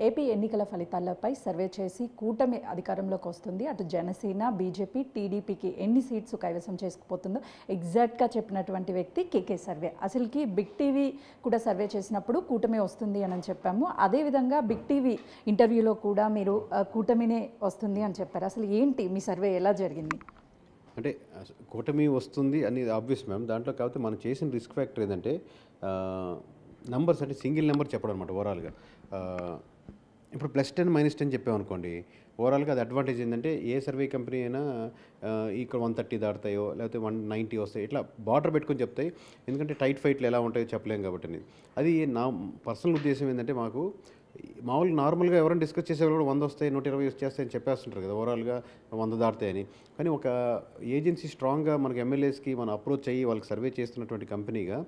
AP ఎన్నికల ఫలితాలపై survey చేసి కూటమి అధికారంలోకి వస్తుంది. అటు జనసేన, బీజేపీ, టీడీపీకి ఎన్ని సీట్స్ కైవసం చేసుకుపోతుందో ఎగ్జాక్ట్గా చెప్పినటువంటి వ్యక్తి కేకే సర్వే. అసలుకి బిగ్ టీవీ కూడా సర్వే చేసినప్పుడు కూటమి వస్తుంది అని చెప్పాము. అదేవిధంగా బిగ్ టీవీ ఇంటర్వ్యూలో కూడా మీరు కూటమినే వస్తుంది అని చెప్పారు. అసలు ఏంటి మీ సర్వే ఎలా జరిగింది? అంటే కూటమి వస్తుంది అనేది ఆబ్వియస్ మ్యామ్. దాంట్లో కాకపోతే మనం చేసిన రిస్క్ ఫ్యాక్టర్ ఏంటంటే నంబర్స్ అంటే సింగిల్ నెంబర్ చెప్పడం అనమాట ఓవరాల్గా. ఇప్పుడు +10 -10 చెప్పామనుకోండి, ఓవరాల్గా అది అడ్వాంటేజ్ ఏంటంటే ఏ సర్వే కంపెనీ అయినా ఇక్కడ 130 దాటుతాయో లేకపోతే 190 వస్తాయి, ఇట్లా బార్డర్ పెట్టుకొని చెప్తాయి. ఎందుకంటే టైట్ ఫైట్లు ఎలా ఉంటాయో చెప్పలేం కాబట్టి. అది నా పర్సనల్ ఉద్దేశం ఏంటంటే, మాకు మామూలుగా నార్మల్గా ఎవరైనా డిస్కస్ చేసేవాళ్ళు కూడా 100 వస్తాయి 120 వచ్చేస్తాయని చెప్పేస్తుంటారు కదా, ఓవరాల్గా 100 దాటుతాయని. కానీ ఒక ఏజెన్సీ స్ట్రాంగ్గా మనకి ఎమ్మెల్యేస్కి మనం అప్రోచ్ అయ్యి వాళ్ళకి సర్వే చేస్తున్నటువంటి కంపెనీగా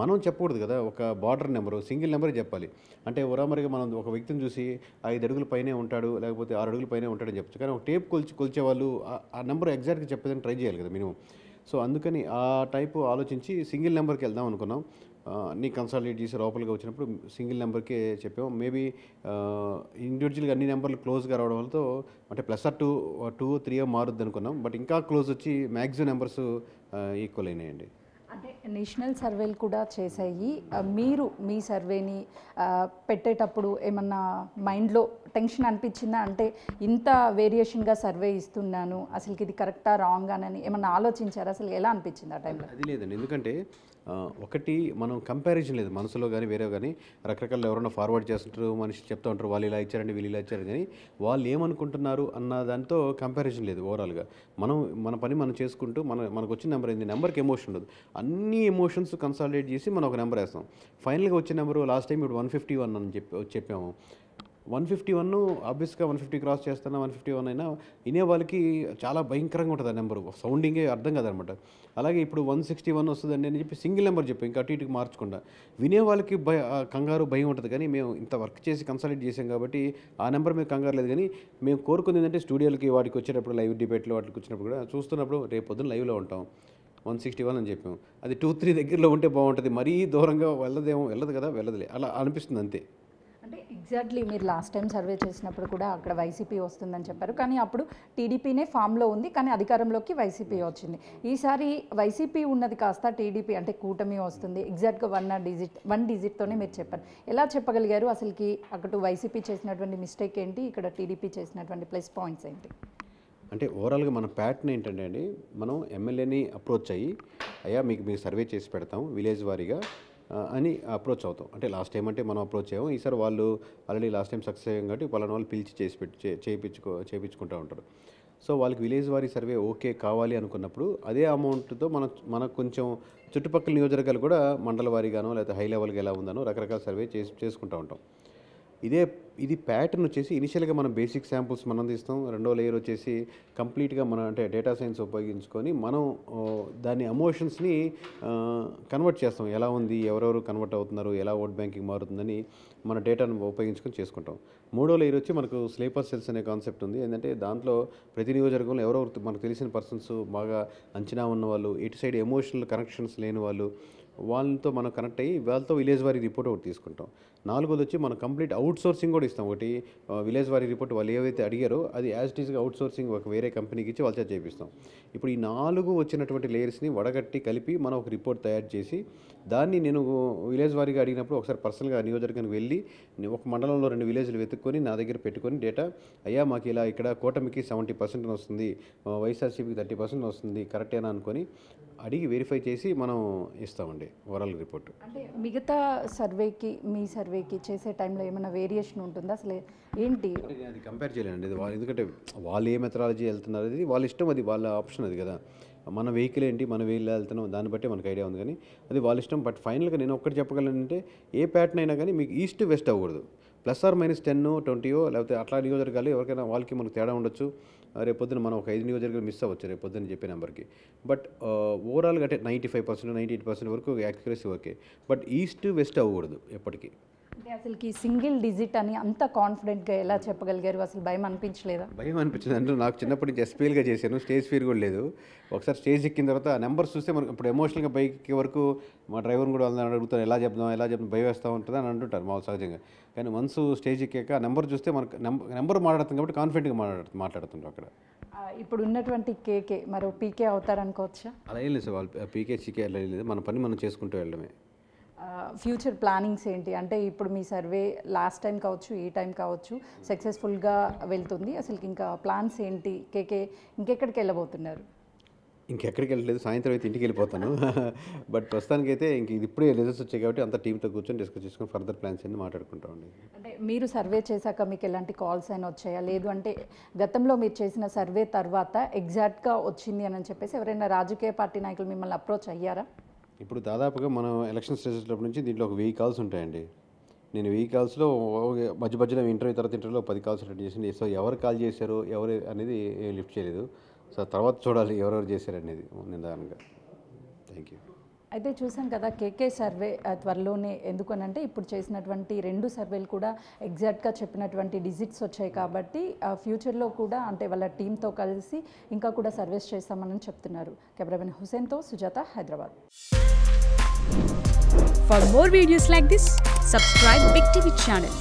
మనం చెప్పకూడదు కదా, ఒక బార్డర్ నెంబరు సింగిల్ నెంబరే చెప్పాలి. అంటే ఉరామరిగా మనం ఒక వ్యక్తిని చూసి 5 అడుగుల పైనే ఉంటాడు లేకపోతే 6 అడుగుల పైనే ఉంటాడని చెప్పచ్చు. కానీ ఒక టేప్ కొలిచే వాళ్ళు ఆ నెంబర్ ఎగ్జాక్ట్గా చెప్పేదని ట్రై చేయాలి కదా మినిమం. సో అందుకని ఆ టైపు ఆలోచించి సింగిల్ నెంబర్కి వెళ్దాం అనుకున్నాం. అన్నీ కన్సాలిడేట్ చేసి లోపలికి వచ్చినప్పుడు సింగిల్ నెంబర్కే చెప్పాము. మేబీ ఇండివిజువల్గా అన్ని నెంబర్లు క్లోజ్గా రావడం వల్లతో అంటే +2 3 మారుద్ది అనుకున్నాం. బట్ ఇంకా క్లోజ్ వచ్చి మ్యాక్సిమం నెంబర్స్ ఈక్వల్ అయినాయండి. అంటే నేషనల్ సర్వేలు కూడా చేశాయి. మీరు మీ సర్వేని పెట్టేటప్పుడు ఏమన్నా మైండ్లో టెన్షన్ అనిపించిందా? అంటే ఇంత వేరియేషన్గా సర్వే ఇస్తున్నాను, అసలుకి ఇది కరెక్టా రాంగ్ అని ఏమన్నా ఆలోచించారా? అసలు ఎలా అనిపించింది ఆ టైంలో? అది లేదండి. ఎందుకంటే ఒకటి మనం కంపారిజన్ లేదు మనసులో కానీ వేరే కానీ. రకరకాల ఎవరైనా ఫార్వర్డ్ చేస్తుంటారు, మనిషి చెప్తూ ఉంటారు వాళ్ళు ఇలా ఇచ్చారండి వీళ్ళు ఇలా ఇచ్చారు, కానీ వాళ్ళు ఏమనుకుంటున్నారు అన్న దాంతో కంపారిజన్ లేదు. ఓవరాల్గా మన పని మనం చేసుకుంటూ మనకు వచ్చిన నెంబర్ ఏంది, నెంబర్కి ఎమోషన్ ఉండదు. అన్ని ఎమోషన్స్ కన్సాలిడేట్ చేసి మనం ఒక నెంబర్ వేస్తాం. ఫైనల్గా వచ్చే నెంబరు లాస్ట్ టైం ఇప్పుడు 151 అని చెప్పాము. 151 ఆబ్వియస్గా 150 క్రాస్ చేస్తున్నా 151 అయినా వినే వాళ్ళకి చాలా భయంకరంగా ఉంటుంది ఆ నెంబరు, సౌండింగే అర్థం కాదనమాట. అలాగే ఇప్పుడు 161 వస్తుందండి అని చెప్పి సింగిల్ నెంబర్ చెప్పి ఇంకా అటు ఇటుకి మార్చకుండా వినే వాళ్ళకి కంగారు భయం ఉంటుంది. కానీ మేము ఇంత వర్క్ చేసి కన్సల్ట్ చేసాం కాబట్టి ఆ నెంబర్ మీద కంగారు లేదు. కానీ మేము కోరుకుంది ఏంటంటే స్టూడియోలకి వాటికి వచ్చేటప్పుడు లైవ్ డిబేట్లో వాటికి వచ్చినప్పుడు కూడా చూస్తున్నప్పుడు రేపు పొద్దున్న లైవ్లో ఉంటాం 161 అని చెప్పాము. అది 2-3 దగ్గరలో ఉంటే బాగుంటుంది, మరీ దూరంగా వెళ్ళదు కదా, వెళ్ళదులే అలా అనిపిస్తుంది అంతే. అంటే ఎగ్జాక్ట్లీ మీరు లాస్ట్ టైం సర్వే చేసినప్పుడు కూడా అక్కడ వైసీపీ వస్తుందని చెప్పారు, కానీ అప్పుడు టీడీపీనే ఫామ్లో ఉంది, కానీ అధికారంలోకి వైసీపీ వచ్చింది. ఈసారి వైసీపీ ఉన్నది కాస్త టీడీపీ అంటే కూటమి వస్తుంది, ఎగ్జాక్ట్గా 1 డిజిట్తోనే మీరు చెప్పారు. ఎలా చెప్పగలిగారు? అసలుకి అక్కడ వైసీపీ చేసినటువంటి మిస్టేక్ ఏంటి, ఇక్కడ టీడీపీ చేసినటువంటి ప్లస్ పాయింట్స్ ఏంటి? అంటే ఓవరాల్గా మన ప్యాటర్న్ ఏంటంటే అండి, మనం ఎమ్మెల్యేని అప్రోచ్ అయ్యి అయ్యా మీకు సర్వే చేసి పెడతాం విలేజ్ వారీగా అని అప్రోచ్ అవుతాం. అంటే లాస్ట్ టైం అంటే మనం అప్రోచ్ అయ్యాము, ఈసారి వాళ్ళు ఆల్రెడీ లాస్ట్ టైం సక్సెస్ అయ్యాం కాబట్టి వాళ్ళని వాళ్ళు పిలిచి చేయించుకుంటూ ఉంటారు. సో వాళ్ళకి విలేజ్ వారీ సర్వే ఓకే కావాలి అనుకున్నప్పుడు అదే అమౌంట్తో మనకు కొంచెం చుట్టుపక్కల నియోజకవర్గాలు కూడా మండల వారీగానో లేకపోతే హై లెవెల్గా ఎలా ఉందనో రకరకాల సర్వే చేసుకుంటూ ఉంటాం. ఇది ప్యాటర్న్ వచ్చేసి ఇనిషియల్గా మనం బేసిక్ శాంపుల్స్ మనం తీస్తాం. రెండో లేయర్ వచ్చేసి కంప్లీట్గా మనం అంటే డేటా సైన్స్ ఉపయోగించుకొని మనం దాని ఎమోషన్స్ని కన్వర్ట్ చేస్తాం. ఎలా ఉంది, ఎవరెవరు కన్వర్ట్ అవుతున్నారు, ఎలా ఓట్ బ్యాంకింగ్ మారుతుందని మన డేటాను ఉపయోగించుకొని చేసుకుంటాం. మూడో లేయర్ వచ్చి మనకు స్లీపర్ సెల్స్ అనే కాన్సెప్ట్ ఉంది. ఏంటంటే దాంట్లో ప్రతి నియోజకవర్గంలో ఎవరెవరు మనకు తెలిసిన పర్సన్స్, బాగా అంచనా ఉన్న వాళ్ళు, ఇటు సైడ్ ఎమోషనల్ కనెక్షన్స్ లేని వాళ్ళతో మనం కనెక్ట్ అయ్యి వాళ్ళతో విలేజ్ వారీ రిపోర్ట్ ఒకటి తీసుకుంటాం. నాలుగోది వచ్చి మనం కంప్లీట్ అవుట్ సోర్సింగ్ కూడా ఇస్తాం. ఒకటి విలేజ్ వారీ రిపోర్ట్ వాళ్ళు ఏవైతే అడిగారో అది యాజ్ ఇట్ ఈస్గా అవుట్ సోర్సింగ్ ఒక వేరే కంపెనీకి ఇచ్చి వాళ్ళ చేత చేపిస్తాం. ఇప్పుడు ఈ 4 వచ్చినటువంటి లేయర్స్ని వడగట్టి కలిపి మనం ఒక రిపోర్ట్ తయారు చేసి దాన్ని నేను విలేజ్ వారీగా అడిగినప్పుడు ఒకసారి పర్సనల్గా నియోజకవర్గానికి వెళ్ళి ఒక మండలంలో 2 విలేజ్లు వెతుక్కొని నా దగ్గర పెట్టుకొని డేటా, అయ్యా మాకు ఇలా ఇక్కడ కూటమికి 70% వస్తుంది, వైఎస్ఆర్సీపీకి 30% వస్తుంది, కరెక్టేనా అనుకొని అడిగి వెరిఫై చేసి మనం ఇస్తామండి ఓవరాల్ రిపోర్ట్. అంటే మిగతా సర్వేకి మీ సర్వేకి చేసే టైంలో ఏమైనా వేరియేషన్ ఉంటుందా? అసలు ఏంటి అది కంపేర్ చేయలేనండి. ఎందుకంటే వాళ్ళు ఏ మెథడాలజీ వెళ్తున్నారు అది వాళ్ళ ఇష్టం, అది వాళ్ళ ఆప్షన్ అది కదా. మన వెహికల్ ఏంటి, మన వెహికల్ వెళ్తున్నాం దాన్ని బట్టి మనకు ఐడియా ఉంది, కానీ అది వాళ్ళ ఇష్టం. బట్ ఫైనల్గా నేను ఒక్కటి చెప్పగలనంటే ఏ ప్యాటర్న్ అయినా కానీ మీకు ఈస్ట్ వెస్ట్ అవ్వకూడదు. +10 20 లేకపోతే అట్లా నియోజకవర్గాలు ఎవరికైనా వాళ్ళకి మనకు తేడా ఉండొచ్చు. రేపొద్దున మనం ఒక 5 నియోజకవర్గాలు మిస్ అవ్వచ్చు రేపొద్దున చెప్పే నెంబర్కి. బట్ ఓవరాల్గా అంటే 95% 98% వరకు accuracy okay. But east west అవ్వకూడదు ఎప్పటికీ. అంటే అసలుకి సింగిల్ డిజిట్ అని అంత కాన్ఫిడెంట్గా ఎలా చెప్పగలిగారు? అసలు భయం అనిపించలేదా? భయం అనిపించింది అంటే నాకు చిన్నప్పటి నుంచి ఎస్పీఎల్గా చేశాను, స్టేజ్ ఫియర్ కూడా లేదు. ఒకసారి స్టేజ్ ఎక్కిన తర్వాత ఆ నెంబర్స్ చూస్తే మనకు ఇప్పుడు ఎమోషనల్గా బైక్ ఎక్కే వరకు మా డ్రైవర్ని కూడా వాళ్ళని అడుగుతాను, ఎలా చెప్తాం భయం వేస్తూ ఉంటుంది అని అంటుంటారు మామూలు సహజంగా. కానీ వన్స్ స్టేజ్ ఎక్కాక ఆ నెంబర్ చూస్తే మనకు నెంబర్ మాట్లాడుతాం కాబట్టి కాన్ఫిడెంట్గా మాట్లాడుతుంటాం అక్కడ. ఇప్పుడు ఉన్నటువంటి కేకే మరో పీకే అవుతారనుకోవచ్చా? అలా ఏం లేదు సార్, వాళ్ళు పీకే చీకే అలా ఏం లేదు, మన పని మనం చేసుకుంటూ వెళ్ళడమే. ఫ్యూచర్ ప్లానింగ్స్ ఏంటి? అంటే ఇప్పుడు మీ సర్వే లాస్ట్ టైం కావచ్చు, ఈ టైం కావచ్చు సక్సెస్ఫుల్గా వెళ్తుంది. అసలు ఇంకా ప్లాన్స్ ఏంటి? కేకే ఇంకెక్కడికి వెళ్ళబోతున్నారు? ఇంకెక్కడికి వెళ్ళలేదు, సాయంత్రం అయితే ఇంటికి వెళ్ళిపోతాను. బట్ ప్రస్తుతానికైతే ఇంక ఇది ఇప్పుడే రిజల్ట్స్ వచ్చాయి కాబట్టి అంత టీంతో కూర్చొని డిస్కస్ చేసుకొని ఫర్దర్ ప్లాన్స్ అన్ని మాట్లాడుకుంటామండి. అంటే మీరు సర్వే చేశాక మీకు ఎలాంటి కాల్స్ అయినా వచ్చాయా? లేదు అంటే గతంలో మీరు చేసిన సర్వే తర్వాత ఎగ్జాక్ట్గా వచ్చింది అని చెప్పేసి ఎవరైనా రాజకీయ పార్టీ నాయకులు మిమ్మల్ని అప్రోచ్ అయ్యారా? ఇప్పుడు దాదాపుగా మనం ఎలక్షన్ స్టేజెస్లో నుంచి దీంట్లో ఒక 1000 కాల్స్ ఉంటాయండి. నేను 1000 కాల్స్లో మధ్యలో ఇంటర్వ్యూ తర్వాత ఇంటర్వ్యూలో 10 కాల్స్ అటెండ్ చేసింది. సో ఎవరు కాల్ చేశారు ఎవరు అనేది ఏం లిఫ్ట్ చేయలేదు. సో తర్వాత చూడాలి ఎవరెవరు చేశారు అనేది నిదానంగా. Thank you. అయితే చూసాను కదా కేకే సర్వే త్వరలోనే, ఎందుకనంటే ఇప్పుడు చేసినటువంటి 2 సర్వేలు కూడా ఎగ్జాక్ట్గా చెప్పినటువంటి డిజిట్స్ వచ్చాయి కాబట్టి ఫ్యూచర్లో కూడా అంటే వాళ్ళ టీంతో కలిసి ఇంకా కూడా సర్వేస్ చేస్తామని చెప్తున్నారు. కెమెరామెన్ హుసేన్తో Sujatha, Hyderabad. For more videos like this, subscribe Big TV channel.